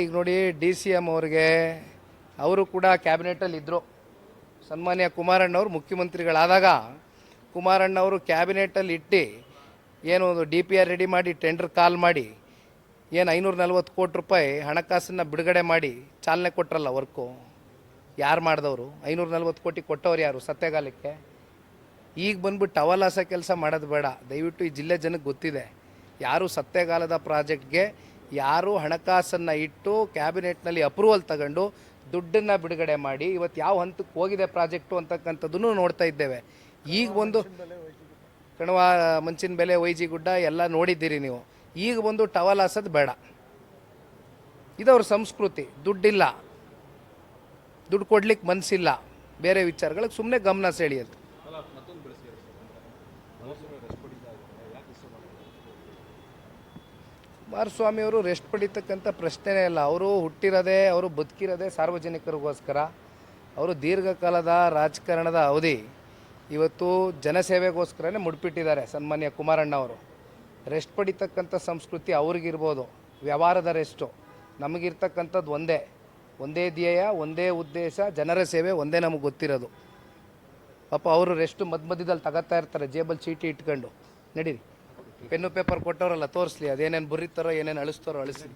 ಈಗ ನೋಡಿ DCM ಅವ್ರಿಗೆ ಅವರು ಕೂಡ ಕ್ಯಾಬಿನೆಟಲ್ಲಿ ಇದ್ದರು. ಸನ್ಮಾನ್ಯ ಕುಮಾರಣ್ಣವರು ಮುಖ್ಯಮಂತ್ರಿಗಳಾದಾಗ ಕುಮಾರಣ್ಣವರು ಕ್ಯಾಬಿನೆಟಲ್ಲಿ ಇಟ್ಟು ಏನು DPR ರೆಡಿ ಮಾಡಿ ಟೆಂಡರ್ ಕಾಲ್ ಮಾಡಿ ಏನು 540 ಕೋಟಿ ರೂಪಾಯಿ ಹಣಕಾಸನ್ನು ಬಿಡುಗಡೆ ಮಾಡಿ ಚಾಲನೆ ಕೊಟ್ರಲ್ಲ ವರ್ಕು. ಯಾರು ಮಾಡಿದವರು? 540 ಕೋಟಿ ಕೊಟ್ಟವ್ರು ಯಾರು ಸತ್ಯಗಾಲಕ್ಕೆ? ಈಗ ಬಂದ್ಬಿಟ್ಟು ಅವಲಾಸ ಕೆಲಸ ಮಾಡೋದು ಬೇಡ ದಯವಿಟ್ಟು. ಈ ಜಿಲ್ಲೆ ಜನಕ್ಕೆ ಗೊತ್ತಿದೆ ಯಾರು ಸತ್ಯಗಾಲದ ಪ್ರಾಜೆಕ್ಟ್ಗೆ ಯಾರು ಹಣಕಾಸನ್ನು ಇಟ್ಟು ಕ್ಯಾಬಿನೆಟ್ನಲ್ಲಿ ಅಪ್ರೂವಲ್ ತಗೊಂಡು ದುಡ್ಡನ್ನು ಬಿಡುಗಡೆ ಮಾಡಿ ಇವತ್ತು ಯಾವ ಹಂತಕ್ಕೆ ಹೋಗಿದೆ ಪ್ರಾಜೆಕ್ಟು ಅಂತಕ್ಕಂಥದ್ದನ್ನು ನೋಡ್ತಾ ಇದ್ದೇವೆ. ಈಗ ಒಂದು ಕಣವ ಮಂಚಿನ ಬೆಲೆ YG ಗುಡ್ಡ ಎಲ್ಲ ನೋಡಿದ್ದೀರಿ ನೀವು. ಈಗ ಒಂದು ಟವಲ್ ಹಾಸೋದು ಬೇಡ. ಇದವ್ರ ಸಂಸ್ಕೃತಿ. ದುಡ್ಡಿಲ್ಲ, ದುಡ್ಡು ಕೊಡ್ಲಿಕ್ಕೆ ಮನಸ್ಸಿಲ್ಲ, ಬೇರೆ ವಿಚಾರಗಳಿಗೆ ಸುಮ್ಮನೆ ಗಮನ ಸೆಳೆಯೋದು. ಕುಮಾರಸ್ವಾಮಿಯವರು ರೆಸ್ಟ್ ಪಡಿತಕ್ಕಂಥ ಪ್ರಶ್ನೆನೇ ಇಲ್ಲ. ಅವರು ಹುಟ್ಟಿರೋದೇ, ಅವರು ಬದುಕಿರೋದೇ ಸಾರ್ವಜನಿಕರಿಗೋಸ್ಕರ. ಅವರು ದೀರ್ಘಕಾಲದ ರಾಜಕಾರಣದ ಅವಧಿ ಇವತ್ತು ಜನಸೇವೆಗೋಸ್ಕರನೇ ಮುಡ್ಪಿಟ್ಟಿದ್ದಾರೆ ಸನ್ಮಾನ್ಯ ಕುಮಾರಣ್ಣವರು. ರೆಸ್ಟ್ ಪಡಿತಕ್ಕಂಥ ಸಂಸ್ಕೃತಿ ಅವ್ರಿಗಿರ್ಬೋದು, ವ್ಯವಹಾರದ ರೆಸ್ಟು. ನಮಗಿರ್ತಕ್ಕಂಥದ್ದು ಒಂದೇ ಧ್ಯೇಯ, ಒಂದೇ ಉದ್ದೇಶ, ಜನರ ಸೇವೆ ಒಂದೇ ನಮಗೆ ಗೊತ್ತಿರೋದು. ಪಾಪ ಅವರು ರೆಸ್ಟು ಮಧ್ಯದಲ್ಲಿ ತಗೋತಾ ಇರ್ತಾರೆ, ಜೇಬಲ್ಲಿ ಚೀಟಿ ಇಟ್ಕೊಂಡು. ನಡೀರಿ, ಪೆನ್ನು ಪೇಪರ್ ಕೊಟ್ಟವರಲ್ಲ, ತೋರಿಸ್ಲಿ ಅದೇನೇನು ಬರೀತಾರೋ ಏನೇನು ಅಳಿಸ್ತಾರೋ ಅಳಿಸಿ.